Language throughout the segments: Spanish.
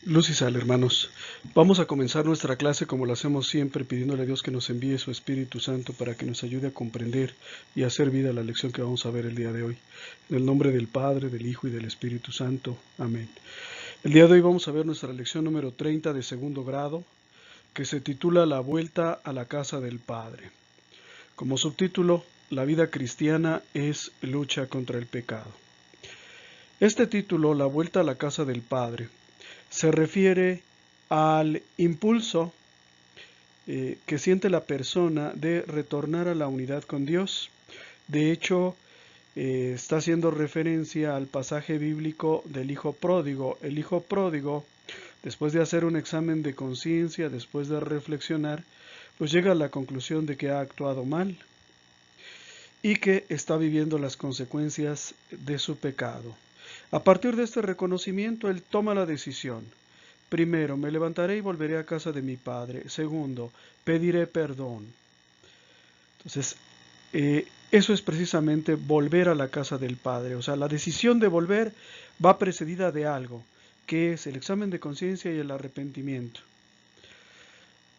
Luz y sal, hermanos. Vamos a comenzar nuestra clase como lo hacemos siempre, pidiéndole a Dios que nos envíe su Espíritu Santo para que nos ayude a comprender y a hacer vida a la lección que vamos a ver el día de hoy. En el nombre del Padre, del Hijo y del Espíritu Santo. Amén. El día de hoy vamos a ver nuestra lección número 30 de segundo grado, que se titula La vuelta a la casa del Padre. Como subtítulo, la vida cristiana es lucha contra el pecado. Este título, La vuelta a la casa del Padre, se refiere al impulso que siente la persona de retornar a la unidad con Dios. De hecho, está haciendo referencia al pasaje bíblico del hijo pródigo. El hijo pródigo, después de hacer un examen de conciencia, después de reflexionar, pues llega a la conclusión de que ha actuado mal y que está viviendo las consecuencias de su pecado. A partir de este reconocimiento, él toma la decisión. Primero, me levantaré y volveré a casa de mi padre. Segundo, pediré perdón. Entonces, eso es precisamente volver a la casa del Padre. O sea, la decisión de volver va precedida de algo, que es el examen de conciencia y el arrepentimiento.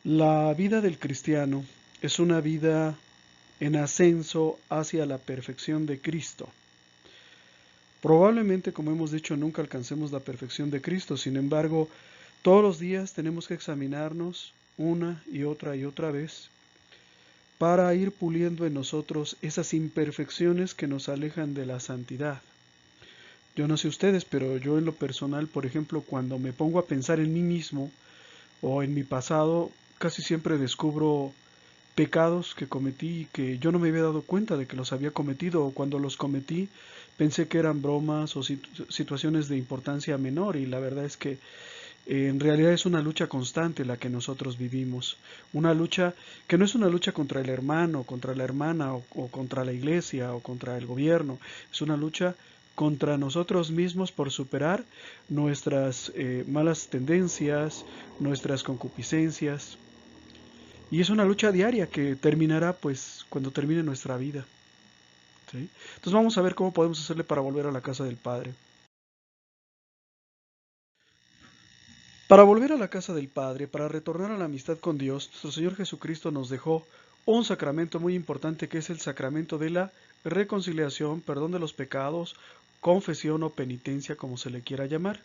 La vida del cristiano es una vida en ascenso hacia la perfección de Cristo. Probablemente, como hemos dicho, nunca alcancemos la perfección de Cristo. Sin embargo, todos los días tenemos que examinarnos una y otra vez para ir puliendo en nosotros esas imperfecciones que nos alejan de la santidad. Yo no sé ustedes, pero yo en lo personal, por ejemplo, cuando me pongo a pensar en mí mismo o en mi pasado, casi siempre descubro pecados que cometí y que yo no me había dado cuenta de que los había cometido, o cuando los cometí pensé que eran bromas o situaciones de importancia menor, y la verdad es que en realidad es una lucha constante la que nosotros vivimos, una lucha que no es una lucha contra el hermano, contra la hermana o contra la iglesia o contra el gobierno, es una lucha contra nosotros mismos por superar nuestras malas tendencias, nuestras concupiscencias, y es una lucha diaria que terminará pues cuando termine nuestra vida, ¿sí? Entonces vamos a ver cómo podemos hacerle para volver a la casa del Padre. Para volver a la casa del Padre, para retornar a la amistad con Dios, nuestro Señor Jesucristo nos dejó un sacramento muy importante, que es el sacramento de la reconciliación, perdón de los pecados, confesión o penitencia, como se le quiera llamar.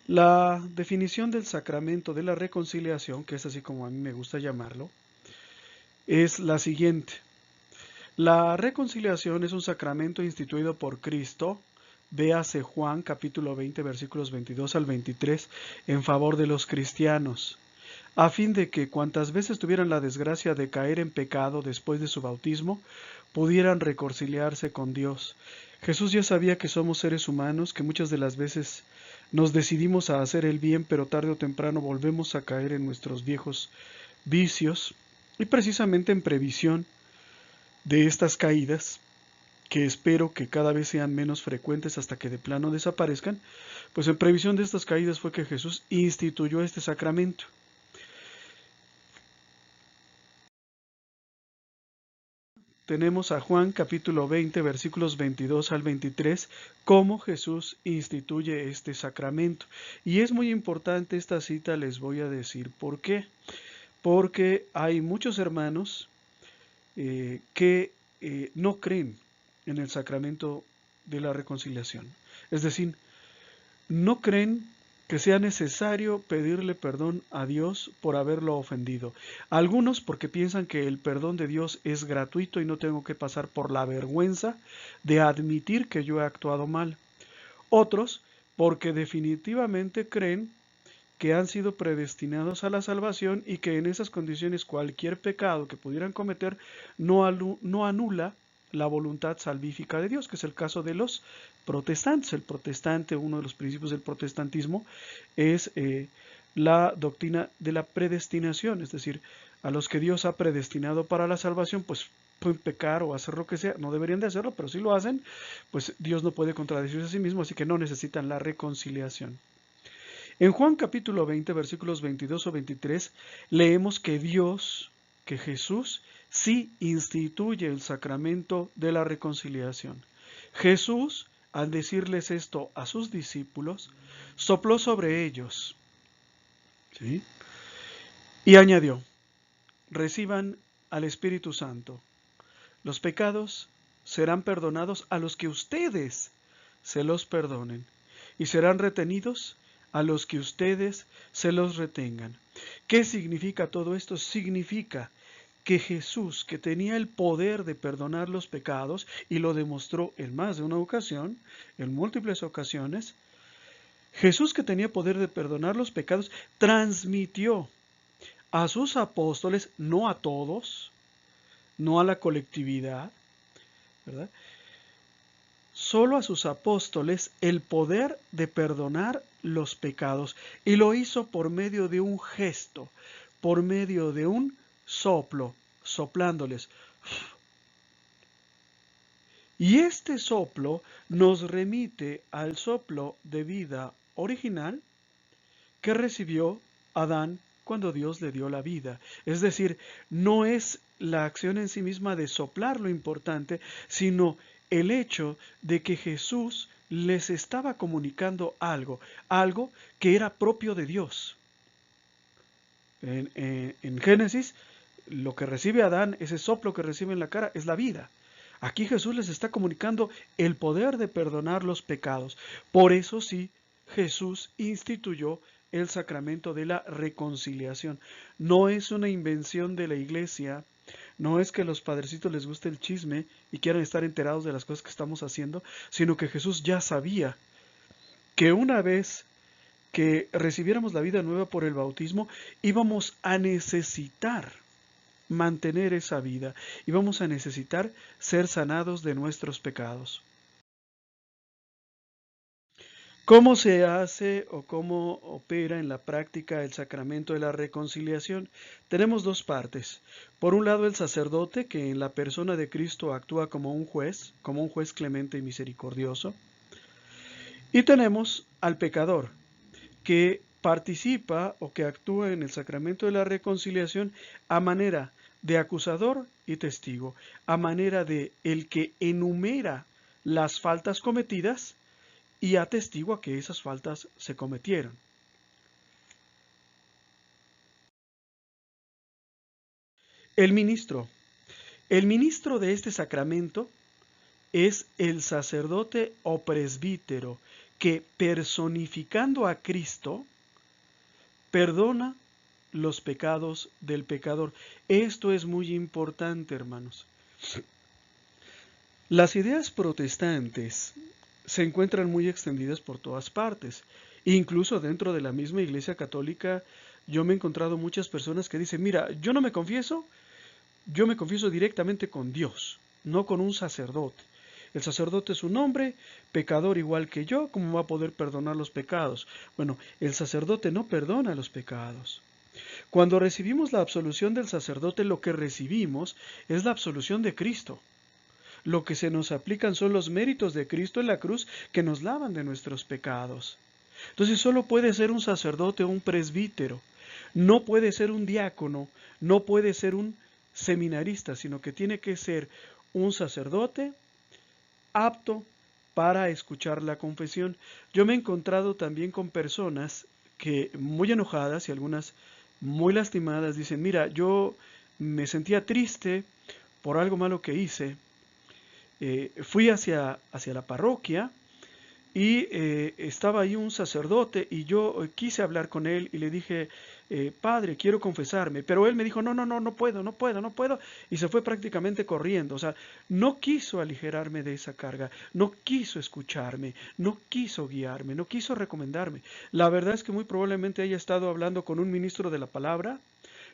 La definición del sacramento de la reconciliación, que es así como a mí me gusta llamarlo, es la siguiente. La reconciliación es un sacramento instituido por Cristo, véase Juan capítulo 20 versículos 22 al 23, en favor de los cristianos, a fin de que cuantas veces tuvieran la desgracia de caer en pecado después de su bautismo, pudieran reconciliarse con Dios. Jesús ya sabía que somos seres humanos, que muchas de las veces nos decidimos a hacer el bien, pero tarde o temprano volvemos a caer en nuestros viejos vicios, y precisamente en previsión de estas caídas, que espero que cada vez sean menos frecuentes hasta que de plano desaparezcan, pues en previsión de estas caídas fue que Jesús instituyó este sacramento. Tenemos a Juan capítulo 20 versículos 22 al 23, cómo Jesús instituye este sacramento. Y es muy importante esta cita, les voy a decir por qué. Porque hay muchos hermanos que no creen en el sacramento de la reconciliación. Es decir, no creen que sea necesario pedirle perdón a Dios por haberlo ofendido. Algunos porque piensan que el perdón de Dios es gratuito y no tengo que pasar por la vergüenza de admitir que yo he actuado mal. Otros porque definitivamente creen que han sido predestinados a la salvación y que en esas condiciones cualquier pecado que pudieran cometer no anula la voluntad salvífica de Dios, que es el caso de los protestantes. El protestante, uno de los principios del protestantismo es la doctrina de la predestinación, es decir, a los que Dios ha predestinado para la salvación, pues pueden pecar o hacer lo que sea, no deberían de hacerlo, pero si lo hacen, pues Dios no puede contradecirse a sí mismo, así que no necesitan la reconciliación. En Juan capítulo 20, versículos 22 o 23, leemos que Dios, que Jesús, sí instituye el sacramento de la reconciliación. Jesús, al decirles esto a sus discípulos, sopló sobre ellos, ¿sí? Y añadió, reciban al Espíritu Santo. Los pecados serán perdonados a los que ustedes se los perdonen y serán retenidos a los que ustedes se los retengan. ¿Qué significa todo esto? Significa que Jesús, que tenía el poder de perdonar los pecados, y lo demostró en más de una ocasión, en múltiples ocasiones, Jesús, que tenía poder de perdonar los pecados, transmitió a sus apóstoles, no a todos, no a la colectividad, ¿verdad? Solo a sus apóstoles el poder de perdonar los pecados, y lo hizo por medio de un gesto, por medio de un soplo, soplándoles. Y este soplo nos remite al soplo de vida original que recibió Adán cuando Dios le dio la vida. Es decir, no es la acción en sí misma de soplar lo importante, sino el hecho de que Jesús les estaba comunicando algo que era propio de Dios. En Génesis, lo que recibe Adán, ese soplo que recibe en la cara, es la vida. Aquí Jesús les está comunicando el poder de perdonar los pecados. Por eso sí, Jesús instituyó el sacramento de la reconciliación. No es una invención de la iglesia, no es que a los padrecitos les guste el chisme y quieran estar enterados de las cosas que estamos haciendo, sino que Jesús ya sabía que una vez que recibiéramos la vida nueva por el bautismo, íbamos a necesitar mantener esa vida y vamos a necesitar ser sanados de nuestros pecados. ¿Cómo se hace o cómo opera en la práctica el sacramento de la reconciliación? Tenemos dos partes. Por un lado, el sacerdote, que en la persona de Cristo actúa como un juez clemente y misericordioso. Y tenemos al pecador, que participa o que actúa en el sacramento de la reconciliación a manera de acusador y testigo, a manera de el que enumera las faltas cometidas y atestigua que esas faltas se cometieron. El ministro. El ministro de este sacramento es el sacerdote o presbítero que, personificando a Cristo, perdona los pecados del pecador. Esto es muy importante, hermanos. Las ideas protestantes se encuentran muy extendidas por todas partes. Incluso dentro de la misma Iglesia Católica, yo me he encontrado muchas personas que dicen, mira, yo me confieso directamente con Dios, no con un sacerdote. El sacerdote es un hombre, pecador igual que yo, ¿cómo va a poder perdonar los pecados? Bueno, el sacerdote no perdona los pecados. Cuando recibimos la absolución del sacerdote, lo que recibimos es la absolución de Cristo. Lo que se nos aplican son los méritos de Cristo en la cruz que nos lavan de nuestros pecados. Entonces solo puede ser un sacerdote o un presbítero. No puede ser un diácono, no puede ser un seminarista, sino que tiene que ser un sacerdote apto para escuchar la confesión. Yo me he encontrado también con personas que muy enojadas y algunas muy lastimadas dicen, mira, yo me sentía triste por algo malo que hice, fui hacia la parroquia y estaba ahí un sacerdote y yo quise hablar con él y le dije, padre, quiero confesarme, pero él me dijo, no puedo, y se fue prácticamente corriendo. O sea, no quiso aligerarme de esa carga, no quiso escucharme, no quiso guiarme, no quiso recomendarme. La verdad es que muy probablemente haya estado hablando con un ministro de la palabra,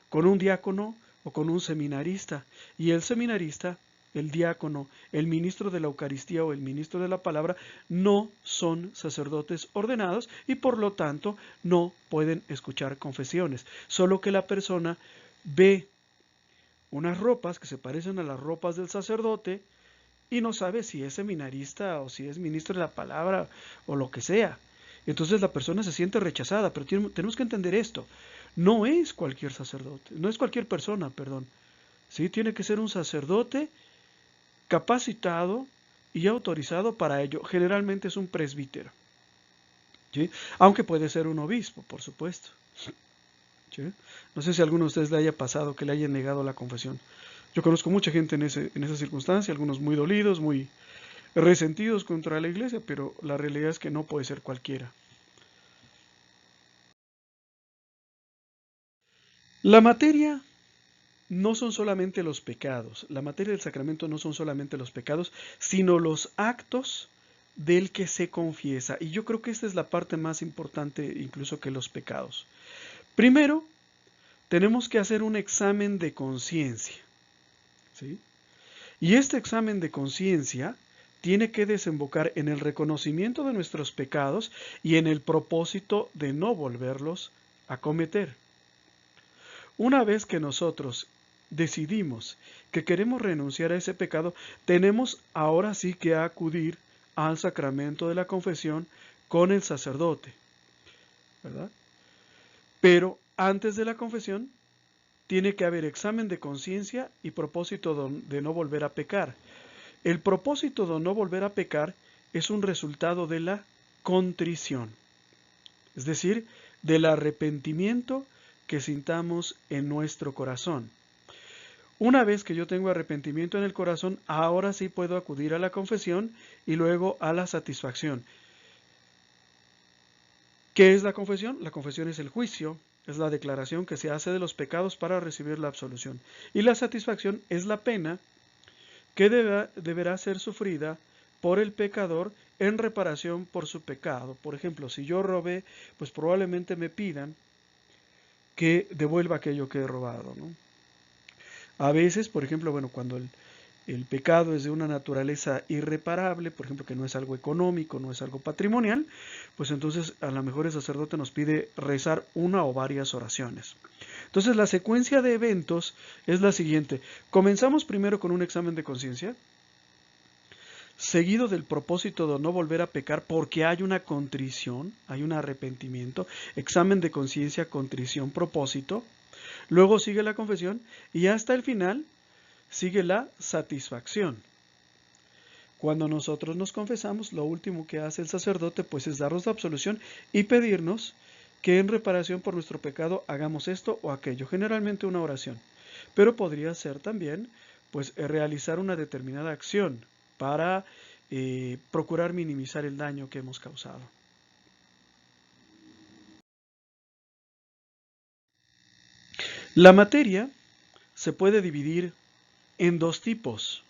con un diácono o con un seminarista, y el seminarista, el diácono, el ministro de la Eucaristía o el ministro de la palabra no son sacerdotes ordenados y por lo tanto no pueden escuchar confesiones. Solo que la persona ve unas ropas que se parecen a las ropas del sacerdote y no sabe si es seminarista o si es ministro de la palabra o lo que sea. Entonces la persona se siente rechazada, pero tenemos que entender esto. No es cualquier sacerdote, no es cualquier persona, perdón. ¿Sí? Tiene que ser un sacerdote capacitado y autorizado para ello. Generalmente es un presbítero. ¿sí? Aunque puede ser un obispo, por supuesto. ¿Sí? No sé si a alguno de ustedes le haya pasado que le hayan negado la confesión. Yo conozco mucha gente en esa circunstancia, algunos muy dolidos, muy resentidos contra la iglesia, pero la realidad es que no puede ser cualquiera. La materia no son solamente los pecados, la materia del sacramento no son solamente los pecados, sino los actos del que se confiesa. Y yo creo que esta es la parte más importante incluso que los pecados. Primero, tenemos que hacer un examen de conciencia, ¿sí? Y este examen de conciencia tiene que desembocar en el reconocimiento de nuestros pecados y en el propósito de no volverlos a cometer. Una vez que nosotros decidimos que queremos renunciar a ese pecado, tenemos ahora sí que acudir al sacramento de la confesión con el sacerdote, ¿verdad? Pero antes de la confesión tiene que haber examen de conciencia y propósito de no volver a pecar. El propósito de no volver a pecar es un resultado de la contrición, es decir, del arrepentimiento que sintamos en nuestro corazón. Una vez que yo tengo arrepentimiento en el corazón, ahora sí puedo acudir a la confesión y luego a la satisfacción. ¿Qué es la confesión? La confesión es el juicio, es la declaración que se hace de los pecados para recibir la absolución. Y la satisfacción es la pena que deberá ser sufrida por el pecador en reparación por su pecado. Por ejemplo, si yo robé, pues probablemente me pidan que devuelva aquello que he robado, ¿no? A veces, por ejemplo, bueno, cuando el pecado es de una naturaleza irreparable, por ejemplo, que no es algo económico, no es algo patrimonial, pues entonces a lo mejor el sacerdote nos pide rezar una o varias oraciones. Entonces la secuencia de eventos es la siguiente. Comenzamos primero con un examen de conciencia, seguido del propósito de no volver a pecar porque hay una contrición, hay un arrepentimiento, examen de conciencia, contrición, propósito. Luego sigue la confesión y hasta el final sigue la satisfacción. Cuando nosotros nos confesamos, lo último que hace el sacerdote pues es darnos la absolución y pedirnos que en reparación por nuestro pecado hagamos esto o aquello, generalmente una oración. Pero podría ser también pues realizar una determinada acción para procurar minimizar el daño que hemos causado. La materia se puede dividir en dos tipos: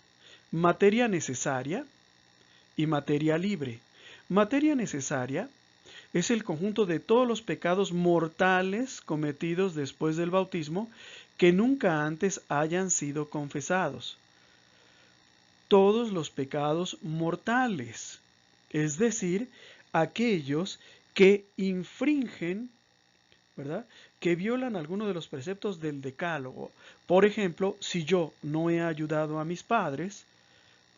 materia necesaria y materia libre. Materia necesaria es el conjunto de todos los pecados mortales cometidos después del bautismo que nunca antes hayan sido confesados. Todos los pecados mortales, es decir, aquellos que infringen, ¿verdad?, que violan alguno de los preceptos del decálogo. Por ejemplo, si yo no he ayudado a mis padres,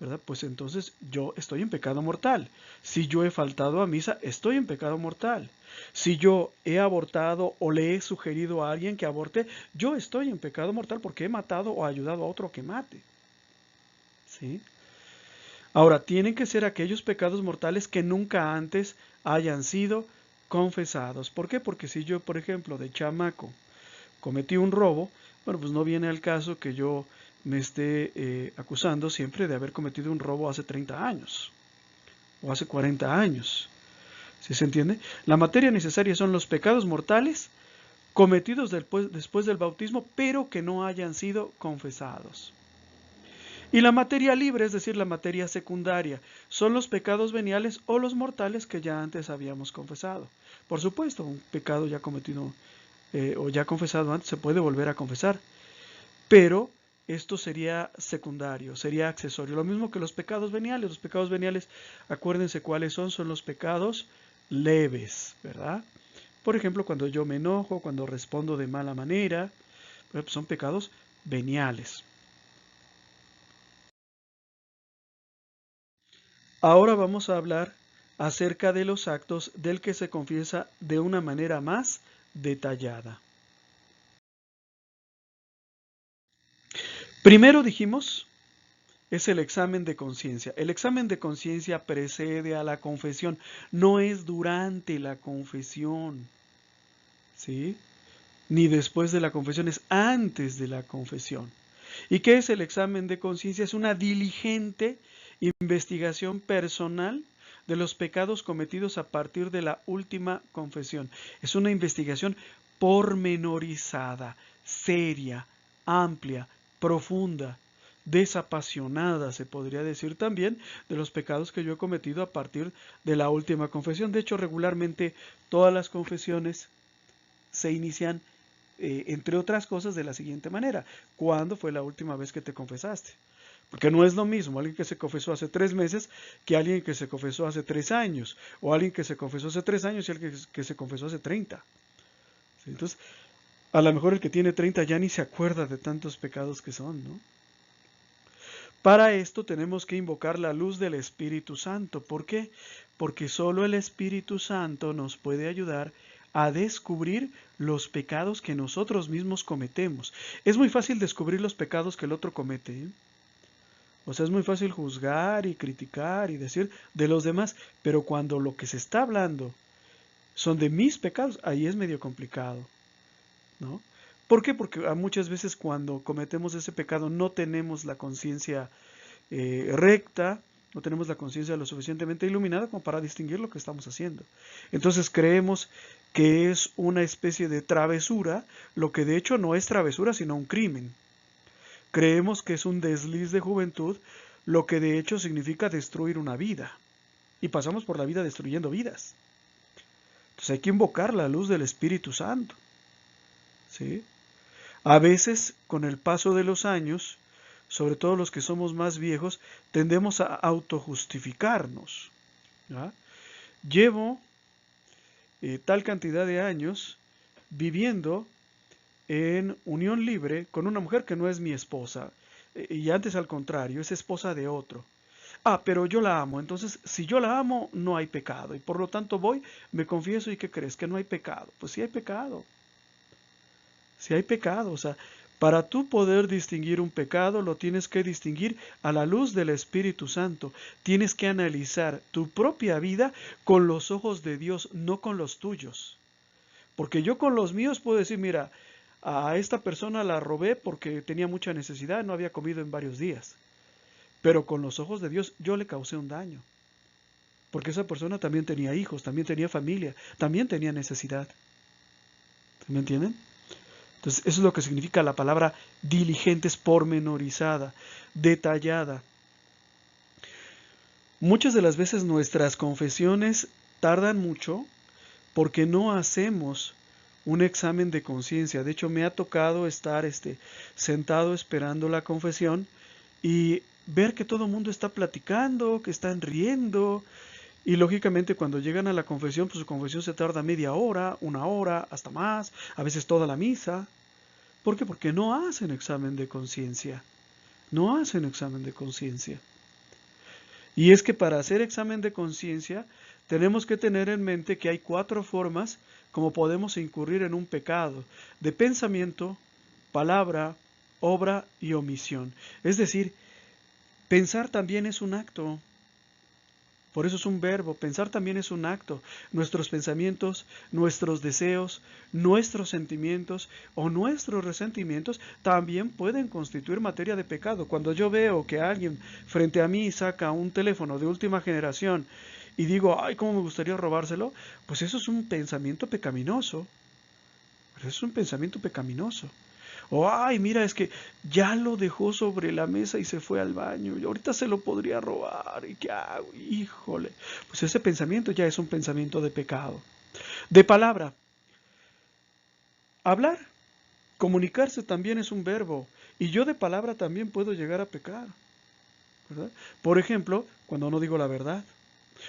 ¿verdad?, pues entonces yo estoy en pecado mortal. Si yo he faltado a misa, estoy en pecado mortal. Si yo he abortado o le he sugerido a alguien que aborte, yo estoy en pecado mortal porque he matado o ayudado a otro que mate. ¿Sí? Ahora, tienen que ser aquellos pecados mortales que nunca antes hayan sido confesados. ¿Por qué? Porque si yo, por ejemplo, de chamaco cometí un robo, bueno, pues no viene al caso que yo me esté acusando siempre de haber cometido un robo hace 30 años o hace 40 años. ¿Sí se entiende? La materia necesaria son los pecados mortales cometidos después del bautismo, pero que no hayan sido confesados. Y la materia libre, es decir, la materia secundaria, son los pecados veniales o los mortales que ya antes habíamos confesado. Por supuesto, un pecado ya cometido o ya confesado antes se puede volver a confesar, pero esto sería secundario, sería accesorio. Lo mismo que los pecados veniales. Los pecados veniales, acuérdense cuáles son los pecados leves, ¿verdad? Por ejemplo, cuando yo me enojo, cuando respondo de mala manera, pues son pecados veniales. Ahora vamos a hablar acerca de los actos del que se confiesa de una manera más detallada. Primero dijimos es el examen de conciencia. El examen de conciencia precede a la confesión, no es durante la confesión, ¿sí? Ni después de la confesión, es antes de la confesión. ¿Y qué es el examen de conciencia? Es una diligente investigación personal de los pecados cometidos a partir de la última confesión. Es una investigación pormenorizada, seria, amplia, profunda, desapasionada, se podría decir también, de los pecados que yo he cometido a partir de la última confesión. De hecho, regularmente todas las confesiones se inician, entre otras cosas, de la siguiente manera: ¿cuándo fue la última vez que te confesaste? Porque no es lo mismo alguien que se confesó hace 3 meses que alguien que se confesó hace 3 años, o alguien que se confesó hace 3 años y alguien que se confesó hace 30. ¿Sí? Entonces, a lo mejor el que tiene 30 ya ni se acuerda de tantos pecados que son, ¿no? Para esto tenemos que invocar la luz del Espíritu Santo. ¿Por qué? Porque solo el Espíritu Santo nos puede ayudar a descubrir los pecados que nosotros mismos cometemos. Es muy fácil descubrir los pecados que el otro comete, ¿eh? O sea, es muy fácil juzgar y criticar y decir de los demás, pero cuando lo que se está hablando son de mis pecados, ahí es medio complicado, ¿no? ¿Por qué? Porque muchas veces cuando cometemos ese pecado no tenemos la conciencia recta, no tenemos la conciencia lo suficientemente iluminada como para distinguir lo que estamos haciendo. Entonces creemos que es una especie de travesura, lo que de hecho no es travesura, sino un crimen. Creemos que es un desliz de juventud, lo que de hecho significa destruir una vida. Y pasamos por la vida destruyendo vidas. Entonces hay que invocar la luz del Espíritu Santo, ¿sí? A veces, con el paso de los años, sobre todo los que somos más viejos, tendemos a autojustificarnos, ¿ya? Llevo tal cantidad de años viviendo en unión libre con una mujer que no es mi esposa, y antes al contrario, es esposa de otro. Ah, pero yo la amo, entonces si yo la amo no hay pecado, y por lo tanto voy, me confieso, ¿y qué crees? Que no hay pecado. Pues sí hay pecado. Si hay pecado, o sea, para tú poder distinguir un pecado, lo tienes que distinguir a la luz del Espíritu Santo. Tienes que analizar tu propia vida con los ojos de Dios, no con los tuyos. Porque yo con los míos puedo decir, mira, a esta persona la robé porque tenía mucha necesidad, no había comido en varios días. Pero con los ojos de Dios yo le causé un daño. Porque esa persona también tenía hijos, también tenía familia, también tenía necesidad. ¿Me entienden? Entonces, eso es lo que significa la palabra diligente, es pormenorizada, detallada. Muchas de las veces nuestras confesiones tardan mucho porque no hacemos un examen de conciencia. De hecho, me ha tocado estar sentado esperando la confesión y ver que todo el mundo está platicando, que están riendo. Y lógicamente cuando llegan a la confesión, pues su confesión se tarda media hora, 1 hora, hasta más, a veces toda la misa. ¿Por qué? Porque no hacen examen de conciencia. No hacen examen de conciencia. Y es que para hacer examen de conciencia tenemos que tener en mente que hay 4 formas como podemos incurrir en un pecado: de pensamiento, palabra, obra y omisión. Es decir, pensar también es un acto. Por eso es un verbo. Pensar también es un acto. Nuestros pensamientos, nuestros deseos, nuestros sentimientos o nuestros resentimientos también pueden constituir materia de pecado. Cuando yo veo que alguien frente a mí saca un teléfono de última generación y digo, ay, cómo me gustaría robárselo, pues eso es un pensamiento pecaminoso. Eso es un pensamiento pecaminoso. O, ay, mira, es que ya lo dejó sobre la mesa y se fue al baño, y ahorita se lo podría robar, ¿y qué hago? Híjole. Pues ese pensamiento ya es un pensamiento de pecado. De palabra. Hablar, comunicarse también es un verbo, y yo de palabra también puedo llegar a pecar, ¿verdad? Por ejemplo, cuando no digo la verdad,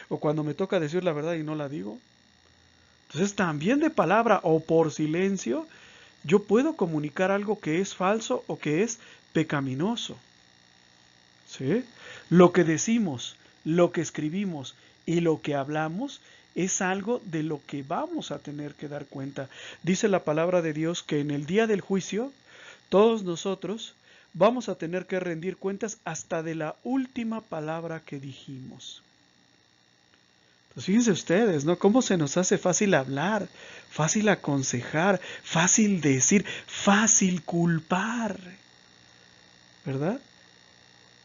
o cuando me toca decir la verdad y no la digo. Entonces también de palabra o por silencio, yo puedo comunicar algo que es falso o que es pecaminoso. ¿Sí? Lo que decimos, lo que escribimos y lo que hablamos es algo de lo que vamos a tener que dar cuenta. Dice la palabra de Dios que en el día del juicio todos nosotros vamos a tener que rendir cuentas hasta de la última palabra que dijimos. Pues fíjense ustedes, ¿no? Cómo se nos hace fácil hablar, fácil aconsejar, fácil decir, fácil culpar, ¿verdad?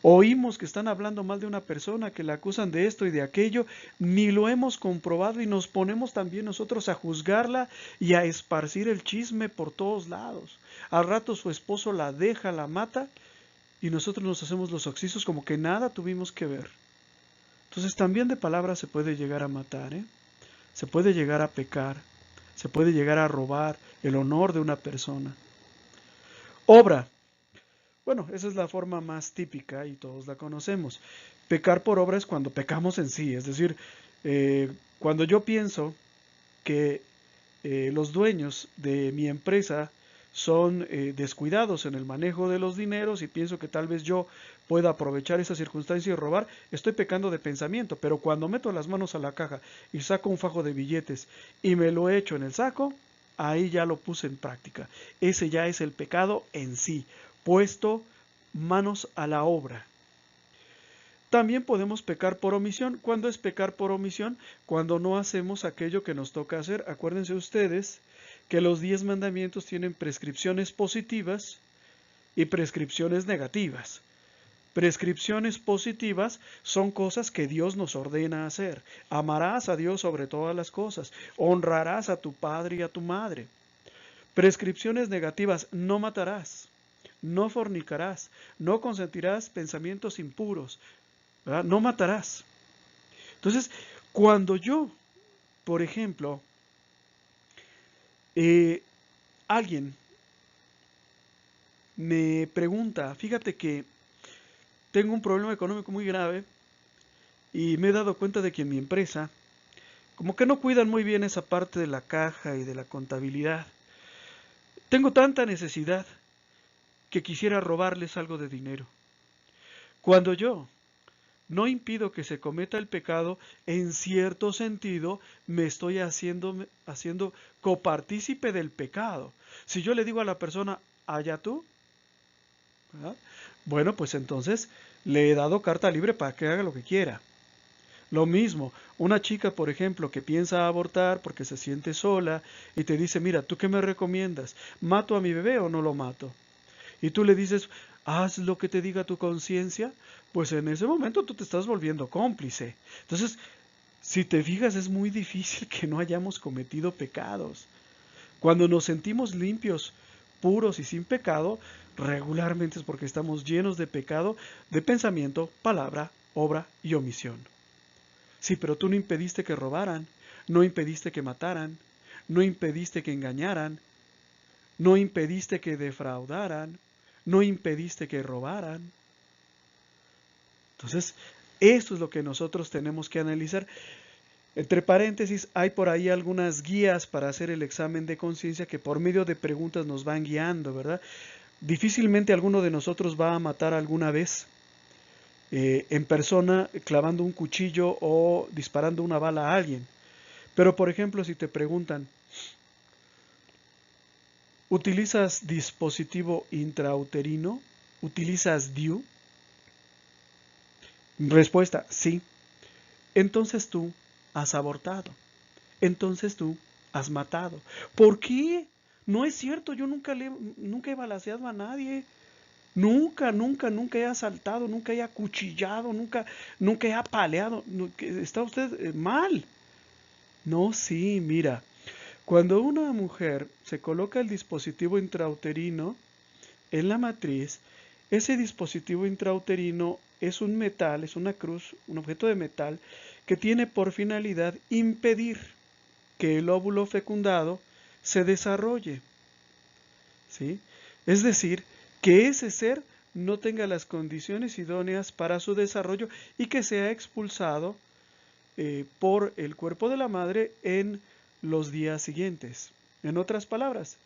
Oímos que están hablando mal de una persona, que la acusan de esto y de aquello, ni lo hemos comprobado y nos ponemos también nosotros a juzgarla y a esparcir el chisme por todos lados. Al rato su esposo la deja, la mata y nosotros nos hacemos los oxisos como que nada tuvimos que ver. Entonces también de palabras se puede llegar a matar, ¿eh? Se puede llegar a pecar, se puede llegar a robar el honor de una persona. Obra. Bueno, esa es la forma más típica y todos la conocemos. Pecar por obra es cuando pecamos en sí, es decir, cuando yo pienso que los dueños de mi empresa son descuidados en el manejo de los dineros y pienso que tal vez yo pueda aprovechar esa circunstancia y robar, estoy pecando de pensamiento, pero cuando meto las manos a la caja y saco un fajo de billetes y me lo echo en el saco, ahí ya lo puse en práctica. Ese ya es el pecado en sí, puesto manos a la obra. También podemos pecar por omisión. ¿Cuándo es pecar por omisión? Cuando no hacemos aquello que nos toca hacer. Acuérdense ustedes que los 10 mandamientos tienen prescripciones positivas y prescripciones negativas. Prescripciones positivas son cosas que Dios nos ordena hacer. Amarás a Dios sobre todas las cosas. Honrarás a tu padre y a tu madre. Prescripciones negativas: no matarás, no fornicarás, no consentirás pensamientos impuros, ¿verdad? No matarás. Entonces, cuando yo, por ejemplo, alguien me pregunta, fíjate que tengo un problema económico muy grave y me he dado cuenta de que en mi empresa, como que no cuidan muy bien esa parte de la caja y de la contabilidad. Tengo tanta necesidad que quisiera robarles algo de dinero. Cuando yo no impido que se cometa el pecado, en cierto sentido me estoy haciendo copartícipe del pecado. Si yo le digo a la persona, allá tú, ¿verdad? Bueno, pues entonces le he dado carta libre para que haga lo que quiera. Lo mismo, una chica, por ejemplo, que piensa abortar porque se siente sola y te dice, mira, ¿tú qué me recomiendas? ¿Mato a mi bebé o no lo mato? Y tú le dices, haz lo que te diga tu conciencia, pues en ese momento tú te estás volviendo cómplice. Entonces, si te fijas, es muy difícil que no hayamos cometido pecados. Cuando nos sentimos limpios, puros y sin pecado, regularmente es porque estamos llenos de pecado de pensamiento, palabra, obra y omisión. Sí, pero tú no impediste que robaran, no impediste que mataran, no impediste que engañaran, no impediste que defraudaran, no impediste que robaran. Entonces, esto es lo que nosotros tenemos que analizar. Entre paréntesis, hay por ahí algunas guías para hacer el examen de conciencia que por medio de preguntas nos van guiando, ¿verdad? Difícilmente alguno de nosotros va a matar alguna vez en persona clavando un cuchillo o disparando una bala a alguien. Pero, por ejemplo, si te preguntan, ¿utilizas dispositivo intrauterino? ¿Utilizas DIU? Respuesta, sí. Entonces tú has abortado. Entonces tú has matado. ¿Por qué? No es cierto, yo nunca he balaceado a nadie. Nunca, nunca, nunca he asaltado, nunca he acuchillado, nunca he apaleado. Está usted mal. No, sí, mira. Cuando una mujer se coloca el dispositivo intrauterino en la matriz, ese dispositivo intrauterino es un metal, es una cruz, un objeto de metal que tiene por finalidad impedir que el óvulo fecundado se desarrolle, ¿sí? Es decir, que ese ser no tenga las condiciones idóneas para su desarrollo y que sea expulsado por el cuerpo de la madre en los días siguientes. En otras palabras,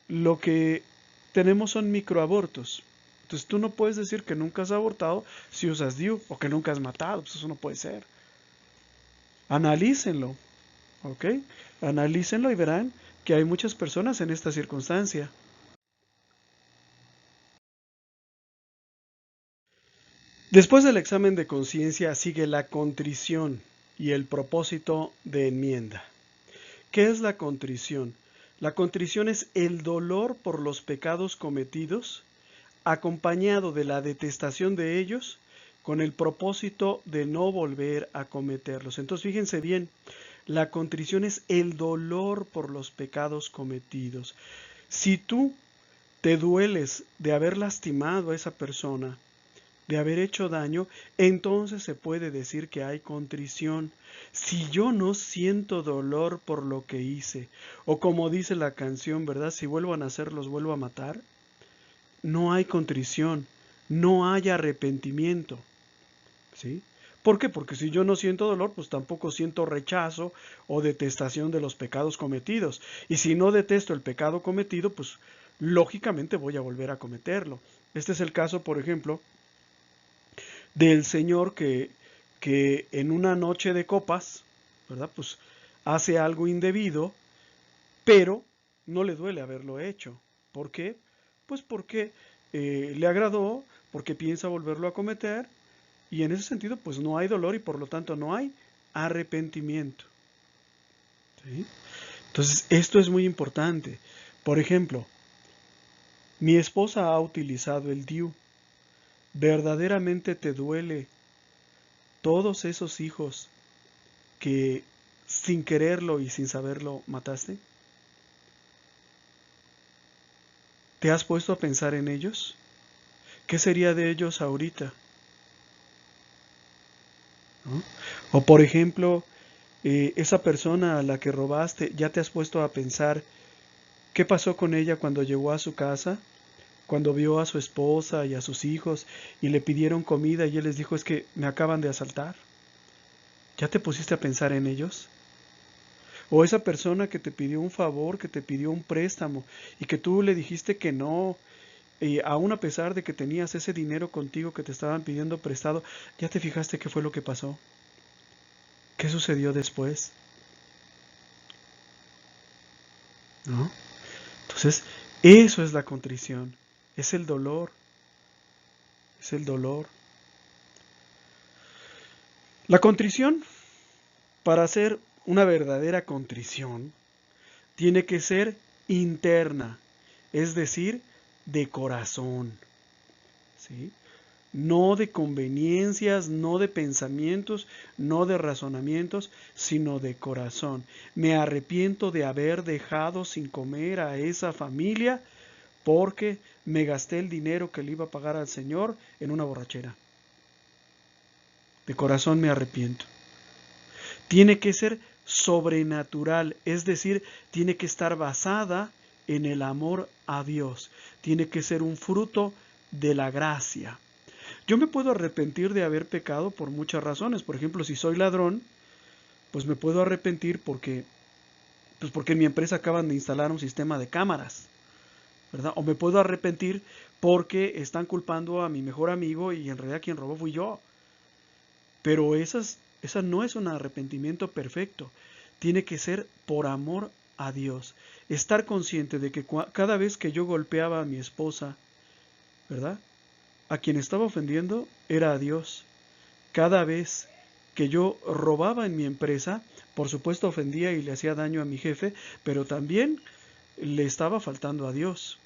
lo que tenemos son microabortos. Entonces tú no puedes decir que nunca has abortado si usas DIU o que nunca has matado. Pues eso no puede ser. Analícenlo, ¿ok? Analícenlo y verán que hay muchas personas en esta circunstancia. Después del examen de conciencia sigue la contrición y el propósito de enmienda. ¿Qué es la contrición? La contrición es el dolor por los pecados cometidos, acompañado de la detestación de ellos, con el propósito de no volver a cometerlos. Entonces, fíjense bien, la contrición es el dolor por los pecados cometidos. Si tú te dueles de haber lastimado a esa persona, de haber hecho daño, entonces se puede decir que hay contrición. Si yo no siento dolor por lo que hice, o como dice la canción, ¿verdad? Si vuelvo a nacer, los vuelvo a matar, no hay contrición, no hay arrepentimiento, ¿sí? ¿Por qué? Porque si yo no siento dolor, pues tampoco siento rechazo o detestación de los pecados cometidos. Y si no detesto el pecado cometido, pues lógicamente voy a volver a cometerlo. Este es el caso, por ejemplo, del señor que en una noche de copas, ¿verdad? Pues hace algo indebido, pero no le duele haberlo hecho. ¿Por qué? Pues porque le agradó, porque piensa volverlo a cometer, y en ese sentido pues no hay dolor y por lo tanto no hay arrepentimiento. ¿Sí? Entonces esto es muy importante. Por ejemplo, mi esposa ha utilizado el DIU. ¿Verdaderamente te duele todos esos hijos que sin quererlo y sin saberlo mataste? ¿Te has puesto a pensar en ellos? ¿Qué sería de ellos ahorita? ¿No? O por ejemplo, esa persona a la que robaste, ¿ya te has puesto a pensar qué pasó con ella cuando llegó a su casa? Cuando vio a su esposa y a sus hijos y le pidieron comida y él les dijo, es que me acaban de asaltar. ¿Ya te pusiste a pensar en ellos? O esa persona que te pidió un favor, que te pidió un préstamo y que tú le dijiste que no, y aún a pesar de que tenías ese dinero contigo que te estaban pidiendo prestado, ¿ya te fijaste qué fue lo que pasó? ¿Qué sucedió después? ¿No? Entonces, eso es la contrición, es el dolor, es el dolor. La contrición, para hacer una verdadera contrición, tiene que ser interna, es decir, de corazón, ¿sí? No de conveniencias, no de pensamientos, no de razonamientos, sino de corazón. Me arrepiento de haber dejado sin comer a esa familia porque me gasté el dinero que le iba a pagar al Señor en una borrachera. De corazón me arrepiento. Tiene que ser sobrenatural, es decir, tiene que estar basada en el amor a Dios. Tiene que ser un fruto de la gracia. Yo me puedo arrepentir de haber pecado por muchas razones. Por ejemplo, si soy ladrón, pues me puedo arrepentir porque en mi empresa acaban de instalar un sistema de cámaras, ¿verdad? O me puedo arrepentir porque están culpando a mi mejor amigo y en realidad quien robó fui yo. Pero esa no es un arrepentimiento perfecto. Tiene que ser por amor a Dios. Estar consciente de que cada vez que yo golpeaba a mi esposa, ¿verdad? A quien estaba ofendiendo era a Dios. Cada vez que yo robaba en mi empresa, por supuesto ofendía y le hacía daño a mi jefe, pero también le estaba faltando a Dios,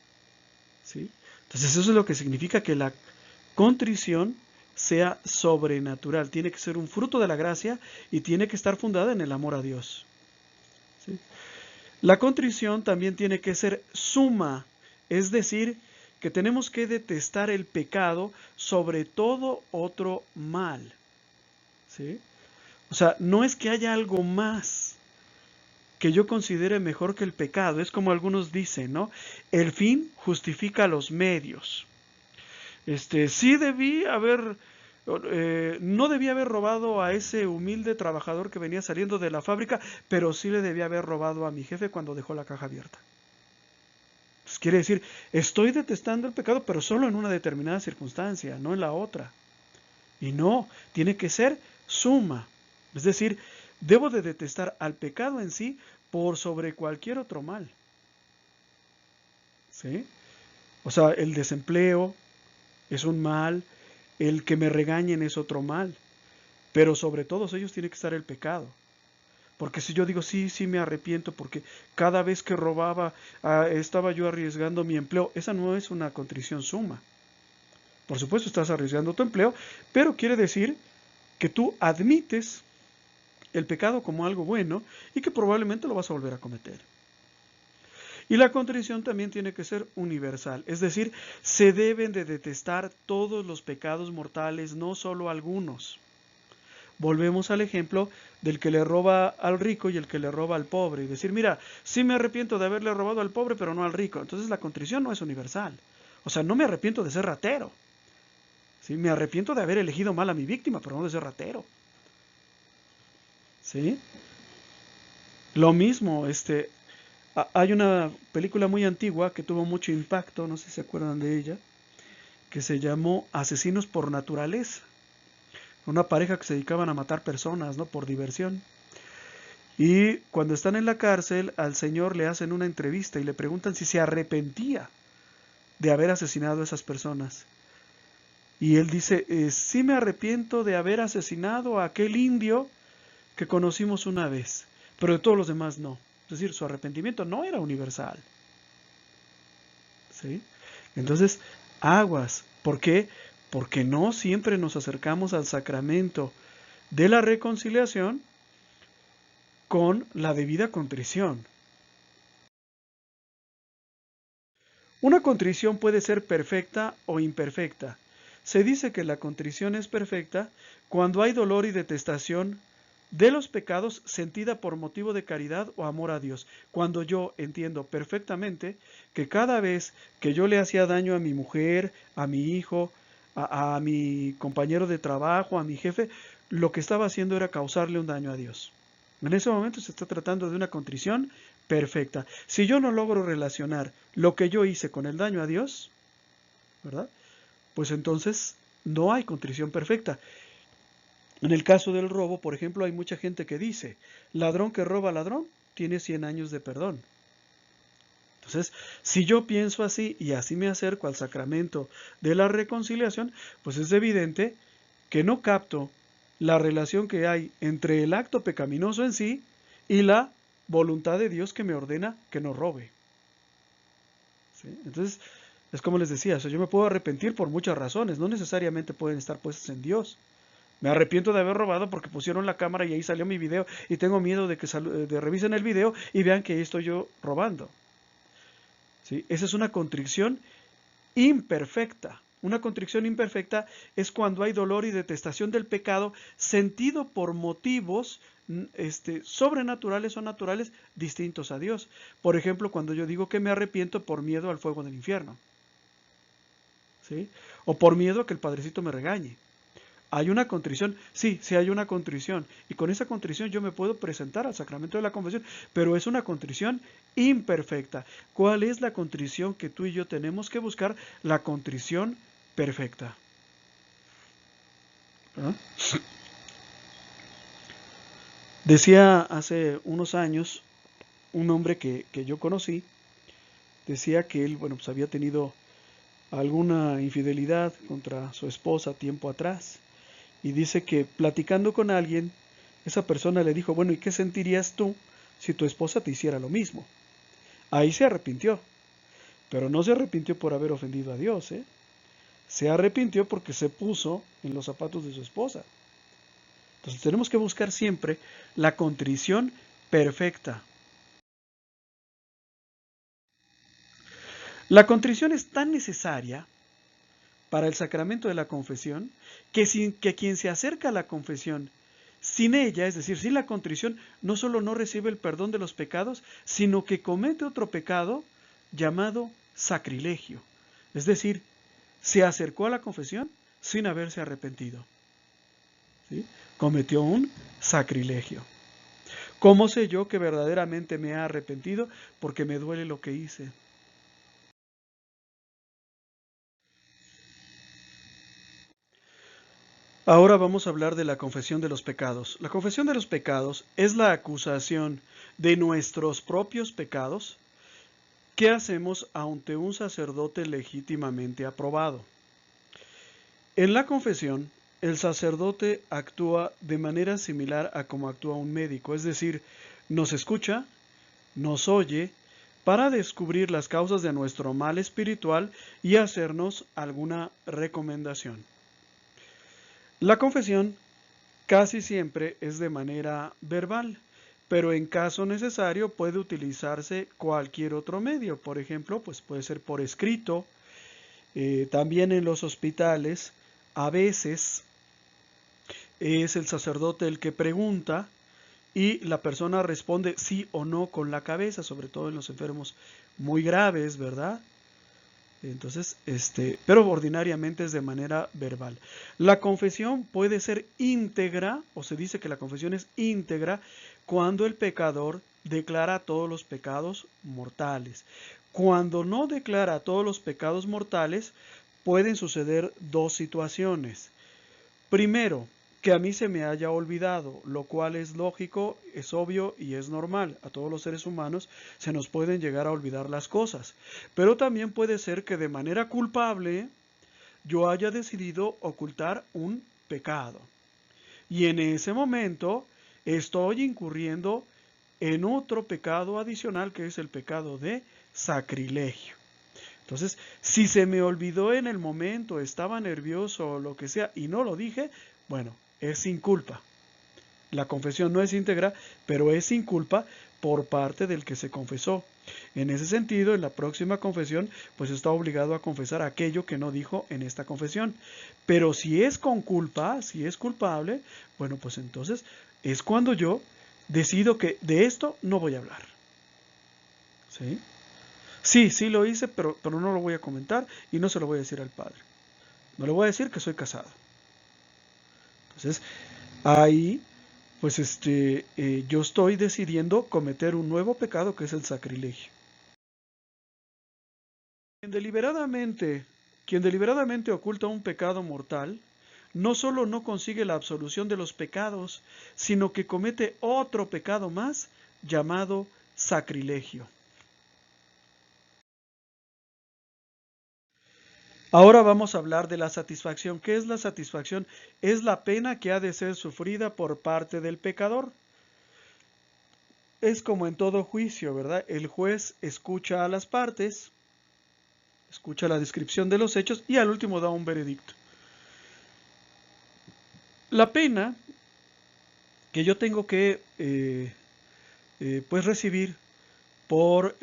¿sí? Entonces eso es lo que significa que la contrición sea sobrenatural, tiene que ser un fruto de la gracia y tiene que estar fundada en el amor a Dios, ¿sí? La contrición también tiene que ser suma, es decir, que tenemos que detestar el pecado sobre todo otro mal, ¿sí? O sea, no es que haya algo más que yo considere mejor que el pecado, es como algunos dicen, ¿no? El fin justifica los medios. Sí debí haber, no debía haber robado a ese humilde trabajador que venía saliendo de la fábrica, pero sí le debía haber robado a mi jefe cuando dejó la caja abierta. Entonces quiere decir, estoy detestando el pecado, pero solo en una determinada circunstancia, no en la otra. Y no, tiene que ser suma. Es decir, debo de detestar al pecado en sí por sobre cualquier otro mal. ¿Sí? O sea, el desempleo es un mal, el que me regañen es otro mal, pero sobre todos ellos tiene que estar el pecado. Porque si yo digo, sí, sí me arrepiento, porque cada vez que robaba estaba yo arriesgando mi empleo, esa no es una contrición suma. Por supuesto estás arriesgando tu empleo, pero quiere decir que tú admites el pecado como algo bueno y que probablemente lo vas a volver a cometer. Y la contrición también tiene que ser universal, es decir, se deben de detestar todos los pecados mortales, no solo algunos. Volvemos al ejemplo del que le roba al rico y el que le roba al pobre. Y decir, mira, sí me arrepiento de haberle robado al pobre, pero no al rico. Entonces la contrición no es universal. O sea, no me arrepiento de ser ratero. ¿Sí? Me arrepiento de haber elegido mal a mi víctima, pero no de ser ratero. ¿Sí? Lo mismo, hay una película muy antigua que tuvo mucho impacto, no sé si se acuerdan de ella, que se llamó Asesinos por Naturaleza. Una pareja que se dedicaban a matar personas, ¿no? Por diversión. Y cuando están en la cárcel, al señor le hacen una entrevista y le preguntan si se arrepentía de haber asesinado a esas personas. Y él dice, sí me arrepiento de haber asesinado a aquel indio que conocimos una vez, pero de todos los demás no. Es decir, su arrepentimiento no era universal. ¿Sí? Entonces, aguas. ¿Por qué? Porque no siempre nos acercamos al sacramento de la reconciliación con la debida contrición. Una contrición puede ser perfecta o imperfecta. Se dice que la contrición es perfecta cuando hay dolor y detestación de los pecados sentida por motivo de caridad o amor a Dios. Cuando yo entiendo perfectamente que cada vez que yo le hacía daño a mi mujer, a mi hijo, a mi compañero de trabajo, a mi jefe, lo que estaba haciendo era causarle un daño a Dios. En ese momento se está tratando de una contrición perfecta. Si yo no logro relacionar lo que yo hice con el daño a Dios, ¿verdad? Pues entonces no hay contrición perfecta. En el caso del robo, por ejemplo, hay mucha gente que dice, ladrón que roba ladrón tiene 100 años de perdón. Entonces, si yo pienso así y así me acerco al sacramento de la reconciliación, pues es evidente que no capto la relación que hay entre el acto pecaminoso en sí y la voluntad de Dios que me ordena que no robe. ¿Sí? Entonces, es como les decía, o sea, yo me puedo arrepentir por muchas razones, no necesariamente pueden estar puestas en Dios. Me arrepiento de haber robado porque pusieron la cámara y ahí salió mi video y tengo miedo de que revisen el video y vean que estoy yo robando. ¿Sí? Esa es una contrición imperfecta. Una contrición imperfecta es cuando hay dolor y detestación del pecado sentido por motivos sobrenaturales o naturales distintos a Dios. Por ejemplo, cuando yo digo que me arrepiento por miedo al fuego del infierno. ¿Sí? O por miedo a que el Padrecito me regañe. ¿Hay una contrición? Sí, sí hay una contrición. Y con esa contrición yo me puedo presentar al sacramento de la confesión, pero es una contrición imperfecta. ¿Cuál es la contrición que tú y yo tenemos que buscar? La contrición perfecta. ¿Ah? Decía hace unos años un hombre que yo conocí, decía que él, bueno, pues había tenido alguna infidelidad contra su esposa tiempo atrás. Y dice que platicando con alguien, esa persona le dijo, bueno, ¿y qué sentirías tú si tu esposa te hiciera lo mismo? Ahí se arrepintió, pero no se arrepintió por haber ofendido a Dios, ¿eh? Se arrepintió porque se puso en los zapatos de su esposa. Entonces tenemos que buscar siempre la contrición perfecta. La contrición es tan necesaria para el sacramento de la confesión que quien se acerca a la confesión sin ella, es decir, sin la contrición, no solo no recibe el perdón de los pecados, sino que comete otro pecado llamado sacrilegio. Es decir, se acercó a la confesión sin haberse arrepentido. ¿Sí? Cometió un sacrilegio. ¿Cómo sé yo que verdaderamente me he arrepentido? Porque me duele lo que hice. Ahora vamos a hablar de la confesión de los pecados. La confesión de los pecados es la acusación de nuestros propios pecados que hacemos ante un sacerdote legítimamente aprobado. En la confesión, el sacerdote actúa de manera similar a como actúa un médico, es decir, nos escucha, nos oye, para descubrir las causas de nuestro mal espiritual y hacernos alguna recomendación. La confesión casi siempre es de manera verbal, pero en caso necesario puede utilizarse cualquier otro medio. Por ejemplo, pues puede ser por escrito. También en los hospitales, a veces es el sacerdote el que pregunta y la persona responde sí o no con la cabeza, sobre todo en los enfermos muy graves, ¿verdad? Entonces, pero ordinariamente es de manera verbal. La confesión puede ser íntegra, o se dice que la confesión es íntegra, cuando el pecador declara todos los pecados mortales. Cuando no declara todos los pecados mortales, pueden suceder dos situaciones. Primero, que a mí se me haya olvidado, lo cual es lógico, es obvio y es normal. A todos los seres humanos se nos pueden llegar a olvidar las cosas. Pero también puede ser que de manera culpable yo haya decidido ocultar un pecado. Y en ese momento estoy incurriendo en otro pecado adicional que es el pecado de sacrilegio. Entonces, si se me olvidó en el momento, estaba nervioso o lo que sea y no lo dije, bueno, es sin culpa. La confesión no es íntegra, pero es sin culpa por parte del que se confesó. En ese sentido, en la próxima confesión, pues está obligado a confesar aquello que no dijo en esta confesión. Pero si es con culpa, si es culpable, bueno, pues entonces es cuando yo decido que de esto no voy a hablar. ¿Sí? Sí lo hice, pero no lo voy a comentar y no se lo voy a decir al padre. No le voy a decir que soy casado. Entonces, ahí, pues yo estoy decidiendo cometer un nuevo pecado que es el sacrilegio. Quien deliberadamente, quien deliberadamente oculta un pecado mortal, no solo no consigue la absolución de los pecados, sino que comete otro pecado más llamado sacrilegio. Ahora vamos a hablar de la satisfacción. ¿Qué es la satisfacción? Es la pena que ha de ser sufrida por parte del pecador. Es como en todo juicio, ¿verdad? El juez escucha a las partes, escucha la descripción de los hechos y al último da un veredicto. La pena que yo tengo que pues recibir por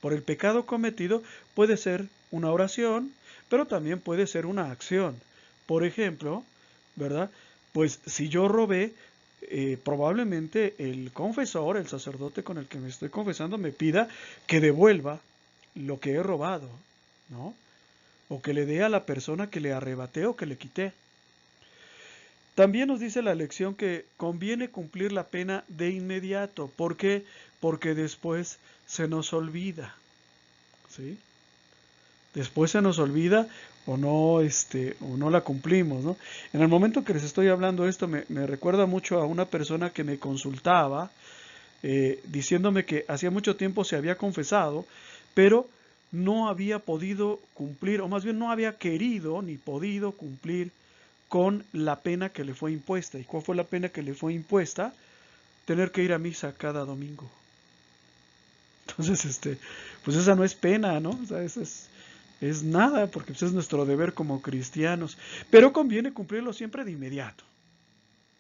por el pecado cometido puede ser una oración, pero también puede ser una acción. Por ejemplo, ¿verdad? Pues si yo robé, probablemente el confesor, el sacerdote con el que me estoy confesando, me pida que devuelva lo que he robado, ¿no? O que le dé a la persona que le arrebaté o que le quité. También nos dice la lección que conviene cumplir la pena de inmediato. ¿Por qué? Porque después se nos olvida, ¿sí? Después se nos olvida o no la cumplimos, ¿no? En el momento que les estoy hablando esto me recuerda mucho a una persona que me consultaba diciéndome que hacía mucho tiempo se había confesado, pero no había podido cumplir, o más bien no había querido ni podido cumplir con la pena que le fue impuesta. ¿Y cuál fue la pena que le fue impuesta? Tener que ir a misa cada domingo. Entonces, pues esa no es pena, ¿no? O sea, es nada, porque pues es nuestro deber como cristianos. Pero conviene cumplirlo siempre de inmediato.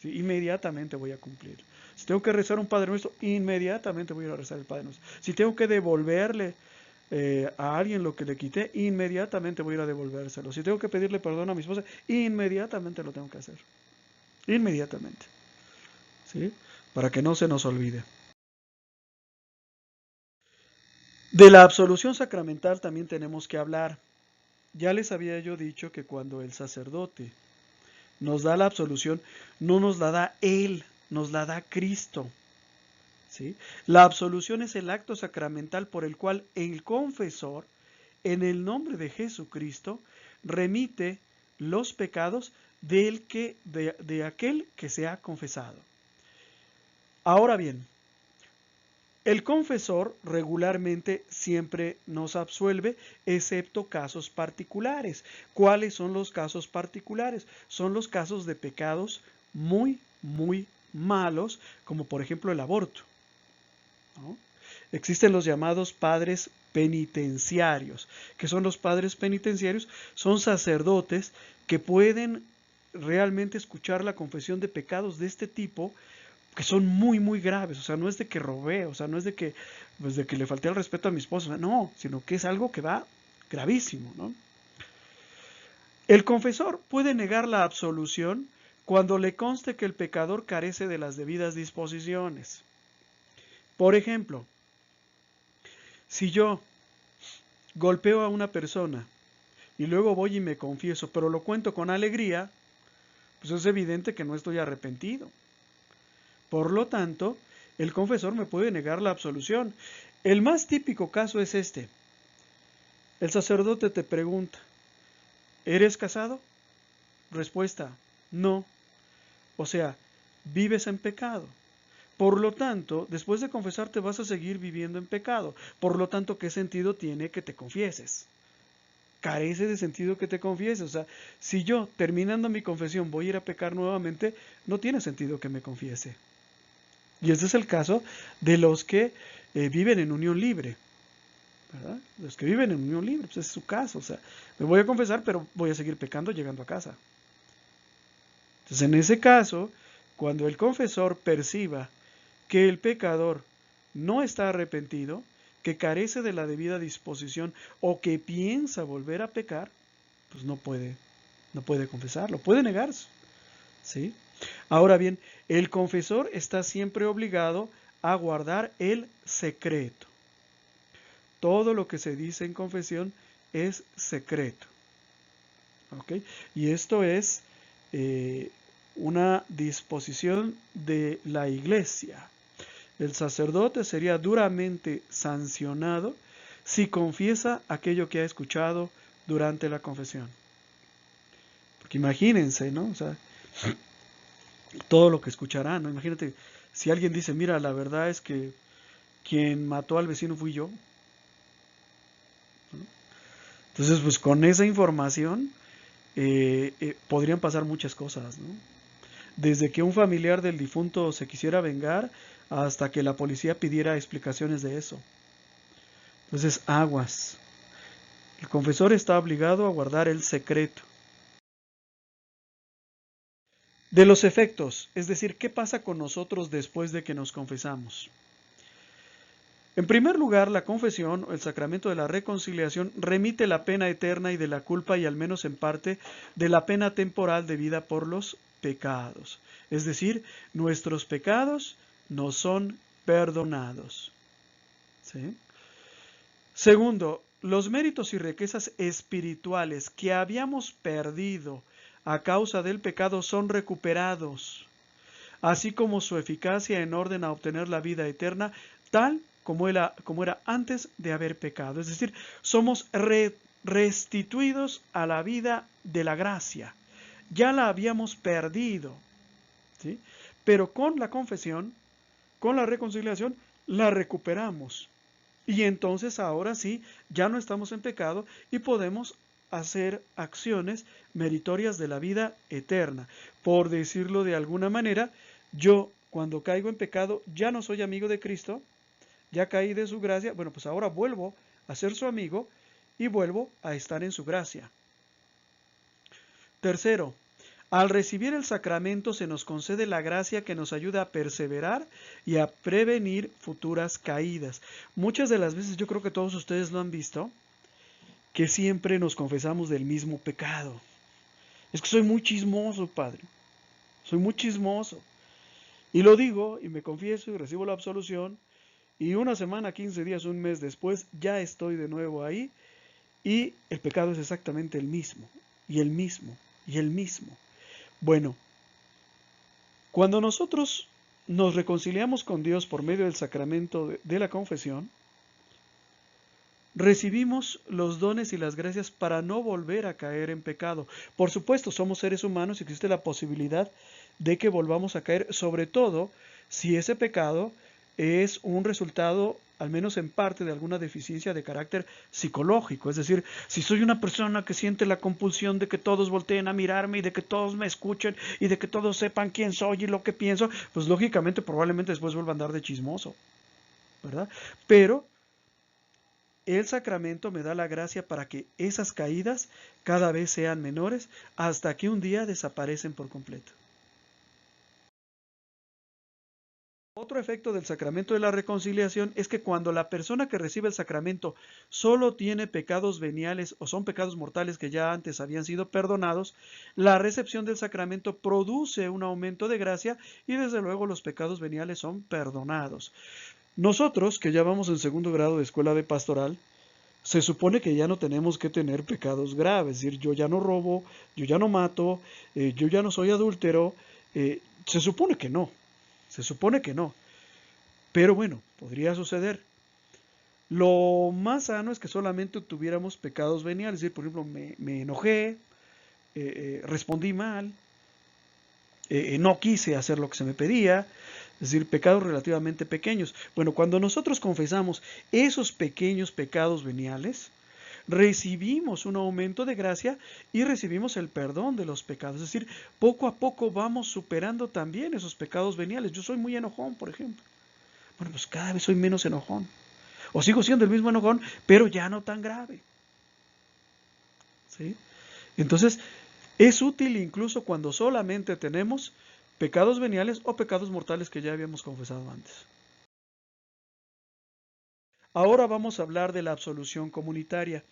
¿Sí? Inmediatamente voy a cumplir. Si tengo que rezar un Padre Nuestro, inmediatamente voy a ir a rezar el Padre Nuestro. Si tengo que devolverle a alguien lo que le quité, inmediatamente voy a ir a devolvérselo. Si tengo que pedirle perdón a mi esposa, inmediatamente lo tengo que hacer. Inmediatamente. ¿Sí? Para que no se nos olvide. De la absolución sacramental también tenemos que hablar. Ya les había yo dicho que cuando el sacerdote nos da la absolución, no nos la da Él, nos la da Cristo. ¿Sí? La absolución es el acto sacramental por el cual el confesor, en el nombre de Jesucristo, remite los pecados de aquel que se ha confesado. Ahora bien, El confesor regularmente siempre nos absuelve, excepto casos particulares. ¿Cuáles son los casos particulares? Son los casos de pecados muy, muy malos, como por ejemplo el aborto, ¿no? Existen los llamados padres penitenciarios. ¿Qué son los padres penitenciarios? Son sacerdotes que pueden realmente escuchar la confesión de pecados de este tipo, que son muy, muy graves. O sea, no es de que robé, o sea, no es de que, pues, de que le falté el respeto a mi esposa, o sea, no, sino que es algo que va gravísimo, ¿no? El confesor puede negar la absolución cuando le conste que el pecador carece de las debidas disposiciones. Por ejemplo, si yo golpeo a una persona y luego voy y me confieso, pero lo cuento con alegría, pues es evidente que no estoy arrepentido. Por lo tanto, el confesor me puede negar la absolución. El más típico caso es este. El sacerdote te pregunta, ¿eres casado? Respuesta, no. O sea, vives en pecado. Por lo tanto, después de confesarte vas a seguir viviendo en pecado. Por lo tanto, ¿qué sentido tiene que te confieses? Carece de sentido que te confieses. O sea, si yo, terminando mi confesión, voy a ir a pecar nuevamente, no tiene sentido que me confiese. Y este es el caso de los que viven en unión libre, ¿verdad? Los que viven en unión libre, pues es su caso. O sea, me voy a confesar, pero voy a seguir pecando llegando a casa. Entonces, en ese caso, cuando el confesor perciba que el pecador no está arrepentido, que carece de la debida disposición o que piensa volver a pecar, pues no puede confesarlo, puede negarse, ¿sí? Ahora bien, el confesor está siempre obligado a guardar el secreto. Todo lo que se dice en confesión es secreto, ¿ok? Y esto es una disposición de la Iglesia. El sacerdote sería duramente sancionado si confiesa aquello que ha escuchado durante la confesión. Porque imagínense, ¿no? O sea, todo lo que escucharán, ¿no? Imagínate, si alguien dice, mira, la verdad es que quien mató al vecino fui yo, ¿no? Entonces, pues con esa información podrían pasar muchas cosas, ¿no? Desde que un familiar del difunto se quisiera vengar hasta que la policía pidiera explicaciones de eso. Entonces, aguas. El confesor está obligado a guardar el secreto. De los efectos, es decir, ¿qué pasa con nosotros después de que nos confesamos? En primer lugar, la confesión o el sacramento de la reconciliación remite la pena eterna y de la culpa y al menos en parte de la pena temporal debida por los pecados. Es decir, nuestros pecados nos son perdonados. ¿Sí? Segundo, los méritos y riquezas espirituales que habíamos perdido a causa del pecado son recuperados, así como su eficacia en orden a obtener la vida eterna, tal como era antes de haber pecado. Es decir, somos restituidos a la vida de la gracia. Ya la habíamos perdido, ¿sí? Pero con la confesión, con la reconciliación, la recuperamos. Y entonces ahora sí, ya no estamos en pecado y podemos hacer acciones meritorias de la vida eterna. Por decirlo de alguna manera, yo cuando caigo en pecado ya no soy amigo de Cristo, ya caí de su gracia, bueno, pues ahora vuelvo a ser su amigo y vuelvo a estar en su gracia. Tercero, al recibir el sacramento se nos concede la gracia que nos ayuda a perseverar y a prevenir futuras caídas. Muchas de las veces, yo creo que todos ustedes lo han visto, que siempre nos confesamos del mismo pecado. Es que soy muy chismoso, padre. Soy muy chismoso. Y lo digo y me confieso y recibo la absolución y una semana, 15 días, un mes después ya estoy de nuevo ahí y el pecado es exactamente el mismo y el mismo y el mismo. Bueno, cuando nosotros nos reconciliamos con Dios por medio del sacramento de la confesión, recibimos los dones y las gracias para no volver a caer en pecado. Por supuesto, somos seres humanos y existe la posibilidad de que volvamos a caer, sobre todo si ese pecado es un resultado, al menos en parte, de alguna deficiencia de carácter psicológico. Es decir, si soy una persona que siente la compulsión de que todos volteen a mirarme y de que todos me escuchen y de que todos sepan quién soy y lo que pienso, pues lógicamente probablemente después vuelva a andar de chismoso, ¿verdad? Pero el sacramento me da la gracia para que esas caídas cada vez sean menores hasta que un día desaparecen por completo. Otro efecto del sacramento de la reconciliación es que cuando la persona que recibe el sacramento solo tiene pecados veniales o son pecados mortales que ya antes habían sido perdonados, la recepción del sacramento produce un aumento de gracia y desde luego los pecados veniales son perdonados. Nosotros, que ya vamos en segundo grado de escuela de pastoral, se supone que ya no tenemos que tener pecados graves, es decir, yo ya no robo, yo ya no mato, yo ya no soy adúltero, se supone que no, se supone que no, pero bueno, podría suceder. Lo más sano es que solamente tuviéramos pecados veniales, es decir, por ejemplo, me enojé, respondí mal, no quise hacer lo que se me pedía, es decir, pecados relativamente pequeños. Bueno, cuando nosotros confesamos esos pequeños pecados veniales, recibimos un aumento de gracia y recibimos el perdón de los pecados. Es decir, poco a poco vamos superando también esos pecados veniales. Yo soy muy enojón, por ejemplo. Bueno, pues cada vez soy menos enojón. O sigo siendo el mismo enojón, pero ya no tan grave. ¿Sí? Entonces, es útil incluso cuando solamente tenemos pecados veniales o pecados mortales que ya habíamos confesado antes. Ahora vamos a hablar de la absolución comunitaria.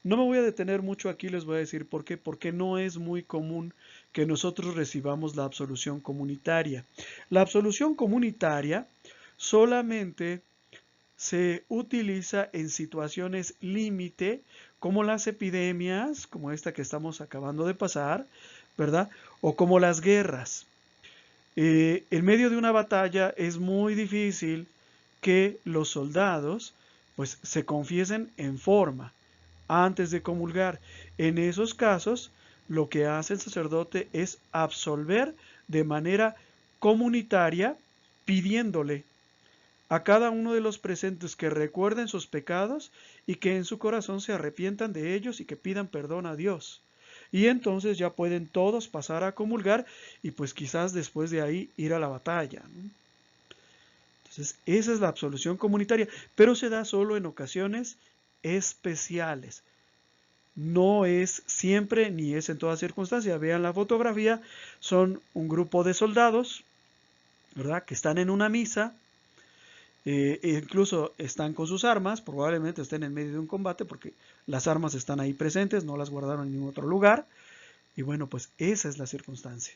No me voy a detener mucho aquí, les voy a decir por qué. Porque no es muy común que nosotros recibamos la absolución comunitaria. La absolución comunitaria solamente se utiliza en situaciones límite, como las epidemias, como esta que estamos acabando de pasar, ¿verdad? O como las guerras. En medio de una batalla es muy difícil que los soldados pues se confiesen en forma antes de comulgar. En esos casos, lo que hace el sacerdote es absolver de manera comunitaria, pidiéndole a cada uno de los presentes que recuerden sus pecados y que en su corazón se arrepientan de ellos y que pidan perdón a Dios. Y entonces ya pueden todos pasar a comulgar y pues quizás después de ahí ir a la batalla, ¿no? Entonces esa es la absolución comunitaria, pero se da solo en ocasiones especiales. No es siempre ni es en toda circunstancia. Vean la fotografía, son un grupo de soldados, ¿verdad? Que están en una misa. Incluso están con sus armas, probablemente estén en medio de un combate porque las armas están ahí presentes, no las guardaron en ningún otro lugar. Y bueno, pues esa es la circunstancia.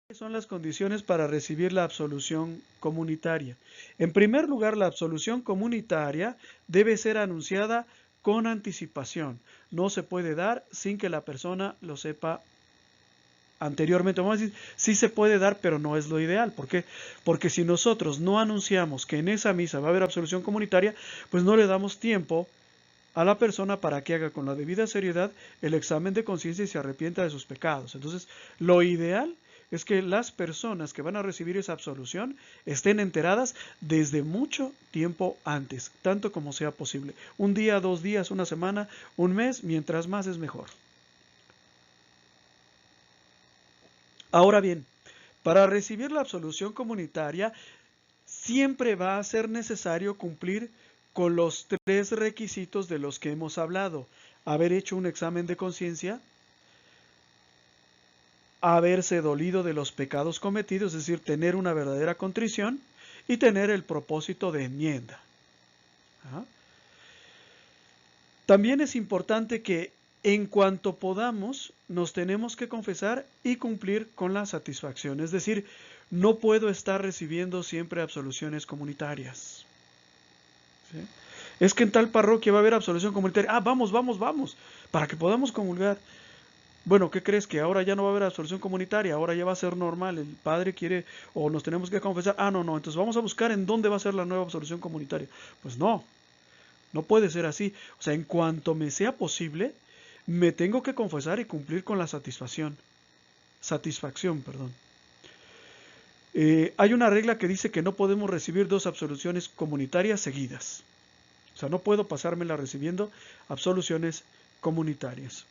¿Cuáles son las condiciones para recibir la absolución comunitaria? En primer lugar, la absolución comunitaria debe ser anunciada con anticipación. No se puede dar sin que la persona lo sepa anteriormente. Vamos a decir, sí se puede dar, pero no es lo ideal. ¿Por qué? Porque si nosotros no anunciamos que en esa misa va a haber absolución comunitaria, pues no le damos tiempo a la persona para que haga con la debida seriedad el examen de conciencia y se arrepienta de sus pecados. Entonces, lo ideal es que las personas que van a recibir esa absolución estén enteradas desde mucho tiempo antes, tanto como sea posible. Un día, 2 días, una semana, un mes, mientras más es mejor. Ahora bien, para recibir la absolución comunitaria, siempre va a ser necesario cumplir con los 3 requisitos de los que hemos hablado: haber hecho un examen de conciencia, haberse dolido de los pecados cometidos, es decir, tener una verdadera contrición, y tener el propósito de enmienda. ¿Ah? También es importante que en cuanto podamos nos tenemos que confesar y cumplir con la satisfacción. Es decir, no puedo estar recibiendo siempre absoluciones comunitarias. ¿Sí? Es que en tal parroquia va a haber absolución comunitaria. Ah, vamos, vamos, vamos, para que podamos comulgar. Bueno, ¿qué crees? Que ahora ya no va a haber absolución comunitaria, ahora ya va a ser normal. El padre quiere o nos tenemos que confesar. Ah, no, no, entonces vamos a buscar en dónde va a ser la nueva absolución comunitaria. Pues no, no puede ser así. O sea, en cuanto me sea posible, me tengo que confesar y cumplir con la satisfacción. Satisfacción, perdón. Hay una regla que dice que no podemos recibir 2 absoluciones comunitarias seguidas. O sea, no puedo pasármela recibiendo absoluciones comunitarias.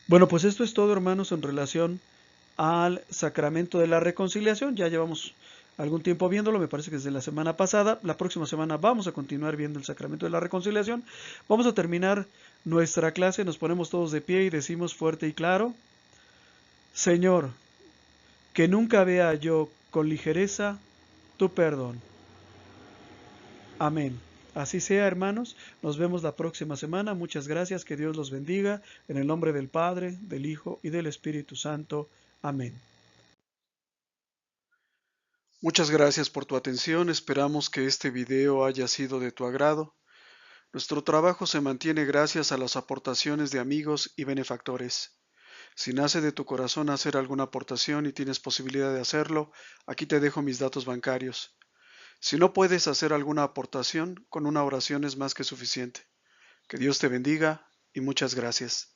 Bueno, pues esto es todo, hermanos, en relación al sacramento de la reconciliación. Ya llevamos algún tiempo viéndolo, me parece que desde la semana pasada. La próxima semana vamos a continuar viendo el sacramento de la reconciliación. Vamos a terminar nuestra clase, nos ponemos todos de pie y decimos fuerte y claro: Señor, que nunca vea yo con ligereza tu perdón. Amén. Así sea, hermanos. Nos vemos la próxima semana. Muchas gracias. Que Dios los bendiga. En el nombre del Padre, del Hijo y del Espíritu Santo. Amén. Muchas gracias por tu atención. Esperamos que este video haya sido de tu agrado. Nuestro trabajo se mantiene gracias a las aportaciones de amigos y benefactores. Si nace de tu corazón hacer alguna aportación y tienes posibilidad de hacerlo, aquí te dejo mis datos bancarios. Si no puedes hacer alguna aportación, con una oración es más que suficiente. Que Dios te bendiga y muchas gracias.